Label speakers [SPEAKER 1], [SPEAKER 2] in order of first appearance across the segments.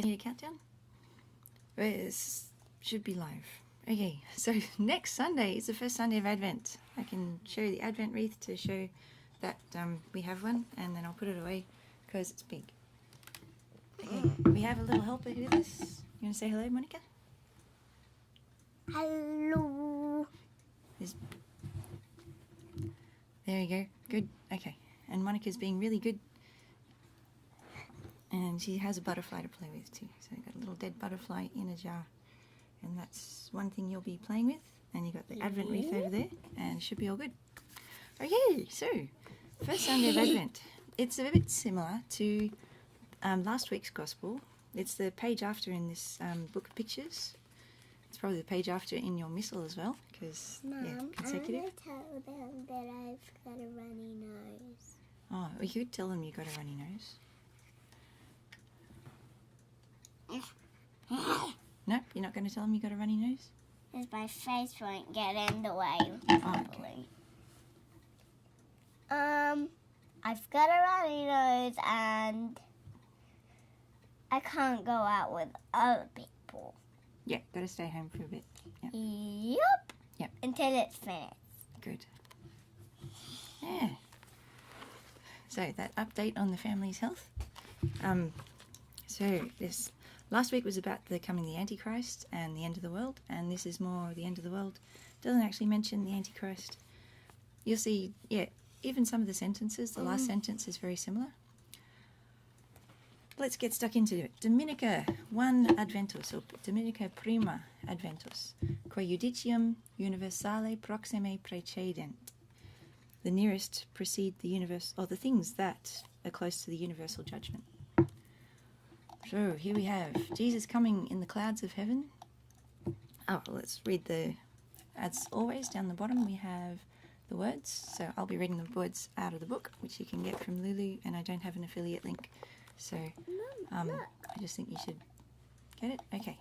[SPEAKER 1] Need a countdown? It should be live. Okay, so next Sunday is the first Sunday of Advent. I can show you the Advent wreath to show that we have one, and then I'll put it away because it's big. Okay, we have a little helper with us. You want to say hello, Monica?
[SPEAKER 2] Hello.
[SPEAKER 1] There you go. Good. Okay. And Monica's being really good. And she has a butterfly to play with too. So you've got a little dead butterfly in a jar. And that's one thing you'll be playing with. And you've got the Advent wreath over there. And it should be all good. Okay, so first Sunday of Advent. It's a bit similar to last week's Gospel. It's the page after in this book of pictures. It's probably the page after in your missal as well, because consecutive.
[SPEAKER 2] I'm going to tell them that I've got a runny nose.
[SPEAKER 1] Oh, well, you could tell them you got a runny nose. Nope, you're not going to tell them you got a runny nose?
[SPEAKER 2] Because my face won't get in the way.
[SPEAKER 1] Oh, okay.
[SPEAKER 2] I've got a runny nose and I can't go out with other people.
[SPEAKER 1] Yeah, got to stay home for a bit. Yep.
[SPEAKER 2] Yep. Until it's finished.
[SPEAKER 1] Good. Yeah. So that update on the family's health. So this last week was about the coming the Antichrist and the end of the world, and this is more the end of the world. Doesn't actually mention the Antichrist. You'll see, yeah, even some of the sentences, the last sentence is very similar. Let's get stuck into it. Dominica 1 Adventus, or Dominica prima Adventus, quae judicium universale proxime praecedent. The nearest precede the universe, or the things that are close to the universal judgment. So here we have Jesus coming in the clouds of heaven. Oh, let's read as always, down the bottom we have the words. So I'll be reading the words out of the book, which you can get from Lulu, and I don't have an affiliate link. So I just think you should get it. Okay.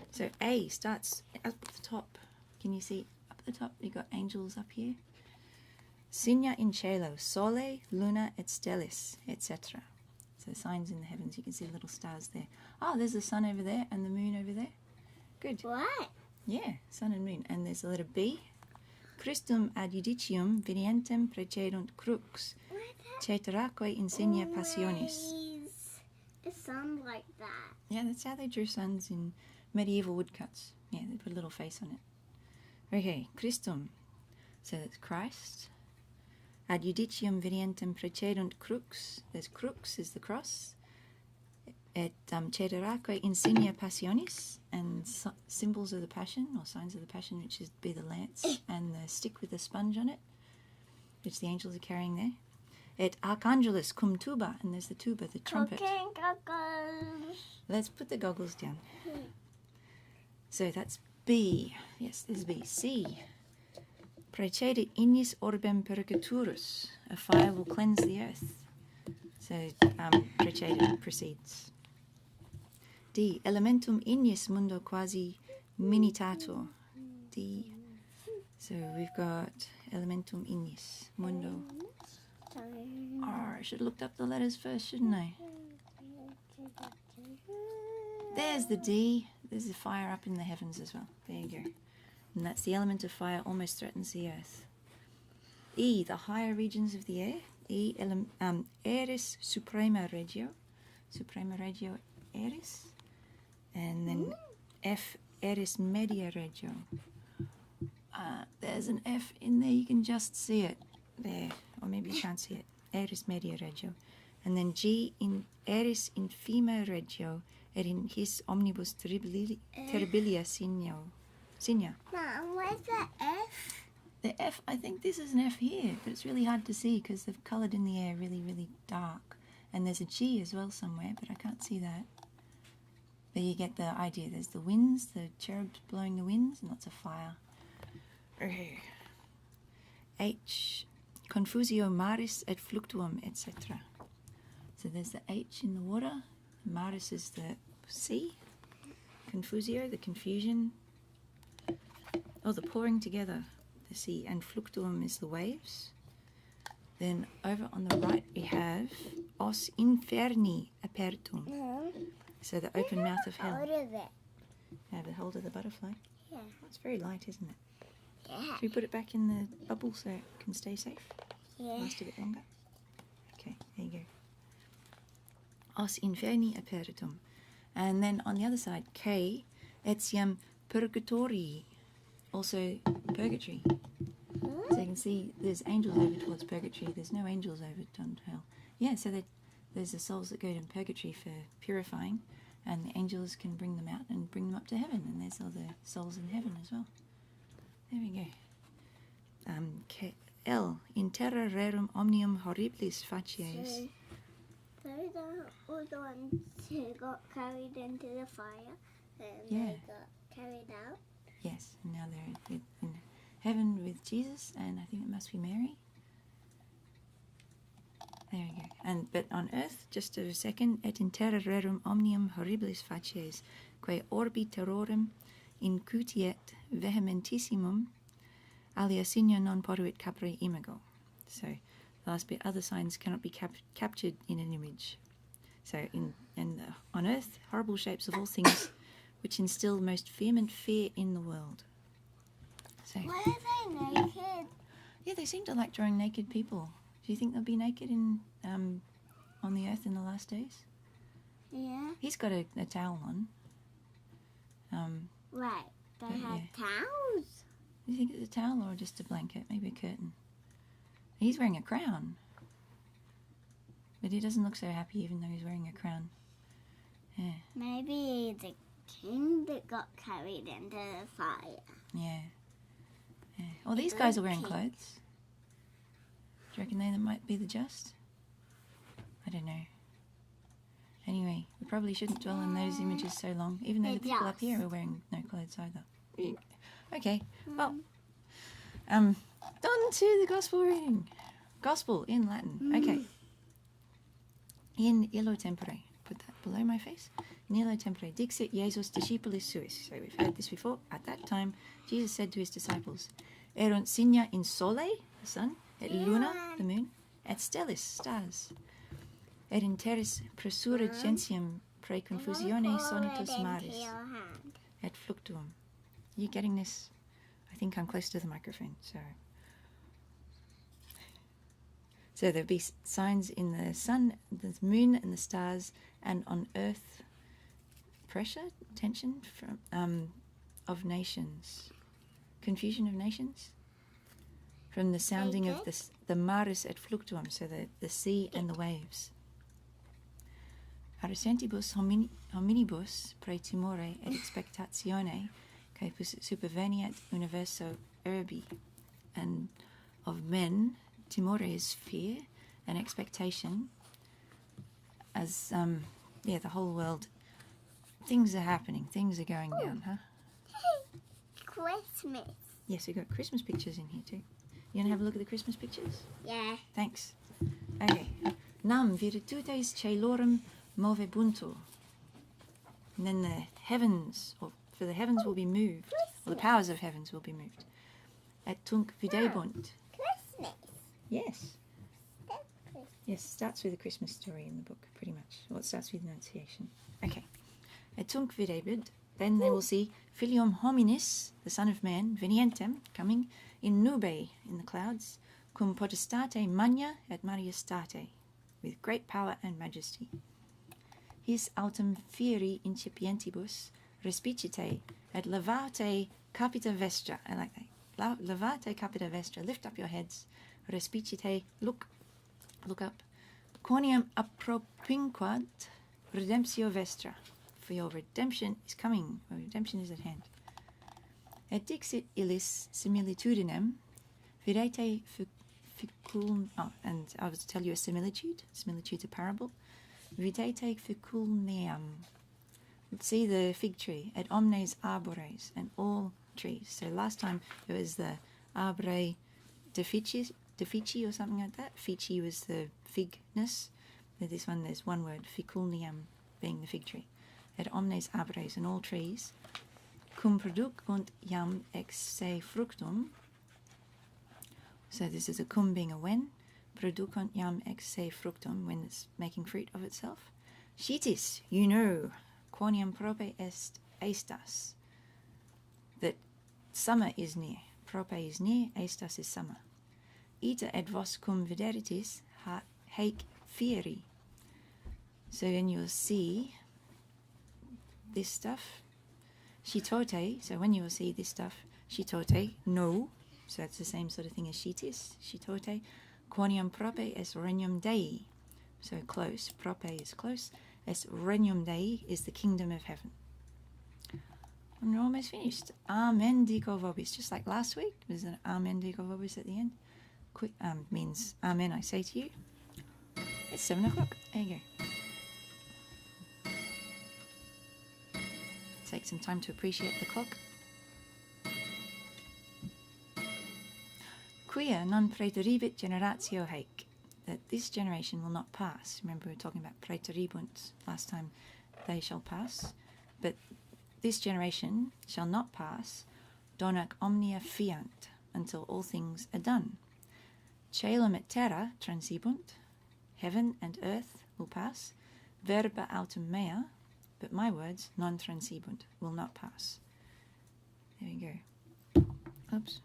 [SPEAKER 1] So A starts up at the top. Can you see up at the top? You've got angels up here. Signa in cielo, sole, luna et stellis, etc. So signs in the heavens. You can see little stars there. Oh, there's the sun over there and the moon over there. Good.
[SPEAKER 2] What?
[SPEAKER 1] Yeah, sun and moon. And there's the letter B. Christum ad judicium veniéntem precedunt crux, caeteraque insignia passionis.
[SPEAKER 2] It sounds like that.
[SPEAKER 1] Yeah, that's how they drew suns in medieval woodcuts. Yeah, they put a little face on it. Okay, Christum. So that's Christ. Ad judicium veniéntem precedunt crux. There's crux is the cross. Et caeteraque insignia passionis, and symbols of the passion, or signs of the passion, which is be the lance and the stick with the sponge on it, which the angels are carrying there. Et archangelis cum tuba, and there's the tuba, the trumpet. Let's put the goggles down. So that's B. Yes, this is B. C. Praecede ignis orbem percuturus. A fire will cleanse the earth. So praecede precedes. D. Elementum ignis mundo quasi minitator. D. So we've got elementum ignis mundo. I should have looked up the letters first, shouldn't I? There's the D. There's the fire up in the heavens as well. There you go. And that's the element of fire almost threatens the earth. E. The higher regions of the air. E. Eris suprema regio. Suprema regio eris. And then F. Eris media regio. There's an F in there. You can just see it. There. Or maybe you can't see it. Eris media regio. And then G. In eris infima regio. Et in his omnibus terribilia signa.
[SPEAKER 2] Mom, where's the F?
[SPEAKER 1] The F, I think this is an F here, but it's really hard to see because they've coloured in the air really, really dark. And there's a G as well somewhere, but I can't see that. But you get the idea. There's the winds, the cherubs blowing the winds, and lots of fire. Okay. H. Confusio maris et flúctuum, etc. So there's the H in the water. Maris is the sea. Confusio, the confusion. Oh, the pouring together, the sea. And flúctuum is the waves. Then over on the right we have os inferni apertum. So the open mouth of hell.
[SPEAKER 2] Hold of it.
[SPEAKER 1] Have a hold of the butterfly.
[SPEAKER 2] Yeah.
[SPEAKER 1] It's very light, isn't it?
[SPEAKER 2] Yeah.
[SPEAKER 1] Should we put it back in the bubble so it can stay safe?
[SPEAKER 2] Yeah.
[SPEAKER 1] Last a bit longer. Okay, there you go. Os inferni apertum. And then on the other side, quae etiam purgatorii. Also purgatory. So you can see there's angels over towards purgatory. There's no angels over to hell. Yeah, so there's the souls that go to purgatory for purifying, and the angels can bring them out and bring them up to heaven. And there's all the souls in heaven as well. There we go. L. In terra rerum omnium horribilis facies.
[SPEAKER 2] So those are all the ones who got carried into the fire and
[SPEAKER 1] Yeah.
[SPEAKER 2] they got carried out.
[SPEAKER 1] Yes, and now they're in heaven with Jesus, and I think it must be Mary. There we go. But on earth, just a second, et in terra rerum omnium horribilis facies, quae orbi terrorum incutiet vehementissimum, alia signa non potuit capere imago. So, the last bit, other signs cannot be captured in an image. So, on earth, horrible shapes of all things, which instill most vehement fear in the world. So,
[SPEAKER 2] Why are they naked?
[SPEAKER 1] yeah, they seem to like drawing naked people. Do you think they'll be naked on the earth in the last days?
[SPEAKER 2] Yeah.
[SPEAKER 1] He's got a towel on.
[SPEAKER 2] Right. They
[SPEAKER 1] Yeah.
[SPEAKER 2] had towels.
[SPEAKER 1] Do you think it's a towel or just a blanket? Maybe a curtain. He's wearing a crown. But he doesn't look so happy even though he's wearing a crown. Yeah,
[SPEAKER 2] Maybe the king that got carried into the fire.
[SPEAKER 1] yeah. Well, these guys are wearing
[SPEAKER 2] Pink.
[SPEAKER 1] clothes. Do you reckon they might be the just? I don't know. Anyway, we probably shouldn't dwell on those images so long, even though the
[SPEAKER 2] The
[SPEAKER 1] people up
[SPEAKER 2] just.
[SPEAKER 1] here are wearing no clothes either. Okay, well, on to the gospel reading. Gospel in Latin. Okay. In illo témpore. Put that below my face. In illo témpore. Dixit Jesus discípulis suis. So we've heard this before. At that time, Jesus said to his disciples, Erunt signa in sole, the sun, et luna, the moon, et stellis, stars. Et in terris pressúra géntium prae confusióne sónitus maris, et flúctuum. You getting this? I think I'm close to the microphone, so there'll be signs in the sun, the moon, and the stars, and on earth, pressure, tension from of nations, confusion of nations, from the sounding of the maris et flúctuum, so the sea and the waves. Arescéntibus homínibus prae timóre et exspectatióne, quae supervénient univérso orbi, and of men, timóre is fear and expectation, as the whole world, things are happening, things are going down, huh?
[SPEAKER 2] Christmas.
[SPEAKER 1] Yes, we've got Christmas pictures in here too. You want to have a look at the Christmas pictures?
[SPEAKER 2] Yeah.
[SPEAKER 1] Thanks. Okay. Nam virtútes caelórum movebúntur. And then the heavens, for the heavens will be moved, or the powers of heavens will be moved. Et tunc vidébunt.
[SPEAKER 2] Christmas.
[SPEAKER 1] Yes.
[SPEAKER 2] That's Christmas.
[SPEAKER 1] Yes, starts with a Christmas story in the book, pretty much. Well, it starts with Annunciation. Okay. Et tunc vidébunt. Then they will see Fílium homínis, the Son of Man, veniéntem, coming, in nube, in the clouds, cum potestate magna et majestate, with great power and majesty. His autem fieri incipientibus respicite et levate capita vestra. I like that. Levate capita vestra. Lift up your heads. Respicite. Look up. Quoniam appropinquat redemptio vestra. For your redemption is coming. Your redemption is at hand. Et dixit illis similitudinem videte ficul. Oh, and I was to tell you a similitude. Similitude's a parable. Videte ficul. See the fig tree, et omnes arbores, and all trees. So last time it was the arbre defici or something like that. Fici was the figness. But this one, there's one word, ficulnium, being the fig tree. Et omnes arbores, and all trees, cum producunt iam ex se fructum. So this is a cum being a when. Producunt iam ex se fructum, when it's making fruit of itself. Scitis, you know, quoniam prope est estas, that summer is near. Prope is near, estas is summer. Ita et vos cum videritis haec fieri. So then you'll see this stuff, shitote, so when you will see this stuff, shitote, no, so that's the same sort of thing as shitis, shitote, quoniam prope est regnum Dei, so close, prope is close, est regnum Dei is the kingdom of heaven. And we're almost finished. Amen dico vobis, just like last week, there's an amen dico vobis at the end. Means amen, I say to you. It's 7 o'clock, there you go. Take some time to appreciate the clock. Quia non praeteribit generatio haec, that this generation will not pass. Remember we were talking about praeteribunt last time, they shall pass. But this generation shall not pass, donac omnia fiant, until all things are done. Caelum et terra transibunt, heaven and earth will pass, verba autem mea, but my words, non transibunt, will not pass. There you go. Oops,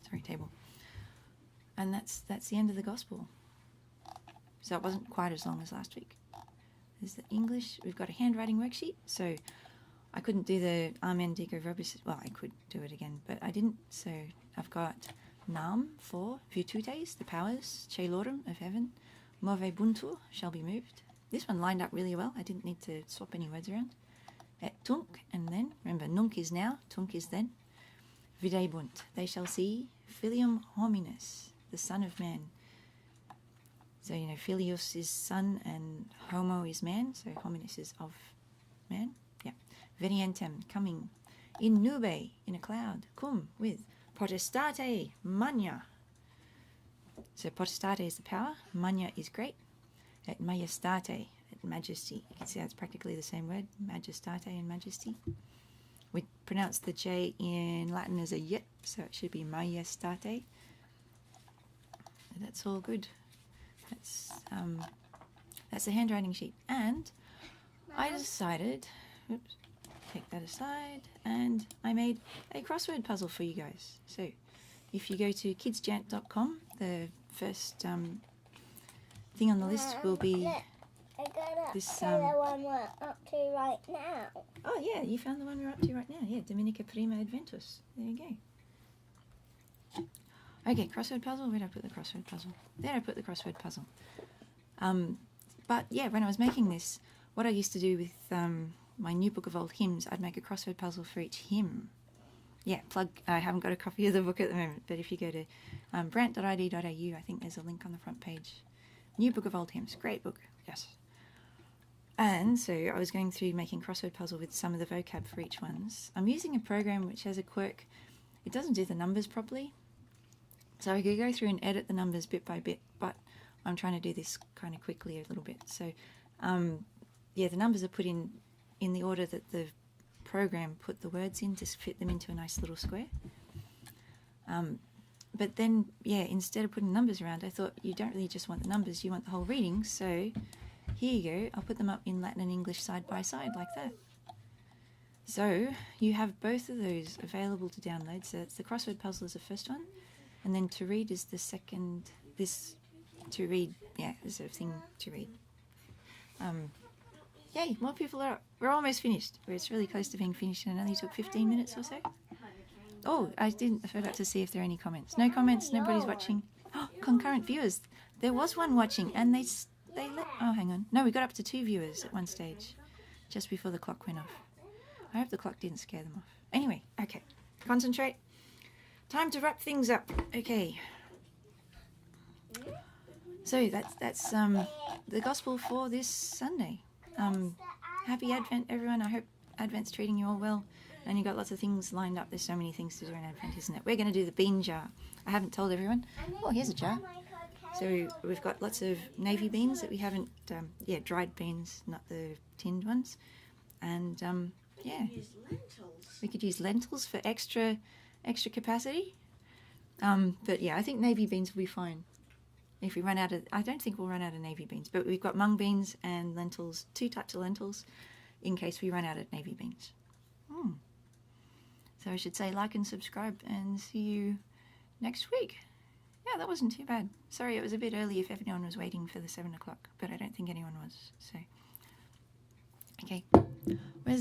[SPEAKER 1] sorry, table. And that's the end of the gospel. So it wasn't quite as long as last week. There's the English. We've got a handwriting worksheet, so I couldn't do the amen dico vobis. Well, I could do it again, but I didn't. So I've got nam for virtútes, the powers, caelórum of heaven, movebúntur shall be moved. This one lined up really well. I didn't need to swap any words around. Et tunc, and then, remember, nunc is now, tunc is then. Vidébunt, they shall see Fílium homínis, the Son of Man. So, you know, Filius is son and homo is man, so hominis is of man. Yeah. Veniéntem, coming. In nube, in a cloud. Cum, with. Potestate, magna. So potestate is the power, magna is great. Et majestate, at majesty. You can see that's practically the same word, majestate and majesty. We pronounce the J in Latin as a y, so it should be majestate. That's all good. That's the handwriting sheet. And I decided, oops, take that aside, and I made a crossword puzzle for you guys. So if you go to kidsjant.com, the first thing on the list will be this.
[SPEAKER 2] The one we're up to right now.
[SPEAKER 1] Oh yeah, you found the one we're up to right now. Yeah, Dominica Prima Adventus. There you go. Okay, crossword puzzle. Where did I put the crossword puzzle? There I put the crossword puzzle. But yeah, when I was making this, what I used to do with my new book of old hymns, I'd make a crossword puzzle for each hymn. Yeah, plug. I haven't got a copy of the book at the moment, but if you go to brant.id.au, I think there's a link on the front page. New book of old hymns, great book, yes. And so I was going through making crossword puzzle with some of the vocab for each ones. I'm using a program which has a quirk. It doesn't do the numbers properly, so I could go through and edit the numbers bit by bit, but I'm trying to do this kind of quickly a little bit. So, yeah, the numbers are put in the order that the program put the words in to fit them into a nice little square. But then, yeah, instead of putting numbers around, I thought you don't really just want the numbers, you want the whole reading. So here you go. I'll put them up in Latin and English side by side like that. So you have both of those available to download. So it's the crossword puzzle is the first one, and then to read is the second. This to read, yeah, is a thing to read. Yay, more people are up. We're almost finished. It's really close to being finished, and it only took 15 minutes or so. Oh, I forgot to see if there are any comments. No comments, nobody's watching. Oh, concurrent viewers. There was one watching, and they let, oh, hang on. No, we got up to 2 viewers at one stage, just before the clock went off. I hope the clock didn't scare them off. Anyway, okay, concentrate. Time to wrap things up. Okay. So that's the gospel for this Sunday. Happy Advent, everyone. I hope Advent's treating you all well. And you've got lots of things lined up. There's so many things to do in Advent, isn't it? We're going to do the bean jar. I haven't told everyone. Oh, here's a jar. So we've got lots of navy beans that we haven't, dried beans, not the tinned ones. And, yeah. We could use lentils for extra capacity. But, yeah, I think navy beans will be fine. If we run out of, I don't think we'll run out of navy beans. But we've got mung beans and lentils, 2 types of lentils. in case we run out of navy beans. So I should say like and subscribe, and see you next week. Yeah, that wasn't too bad. Sorry, it was a bit early if everyone was waiting for the 7 o'clock, but I don't think anyone was, so. Okay, where's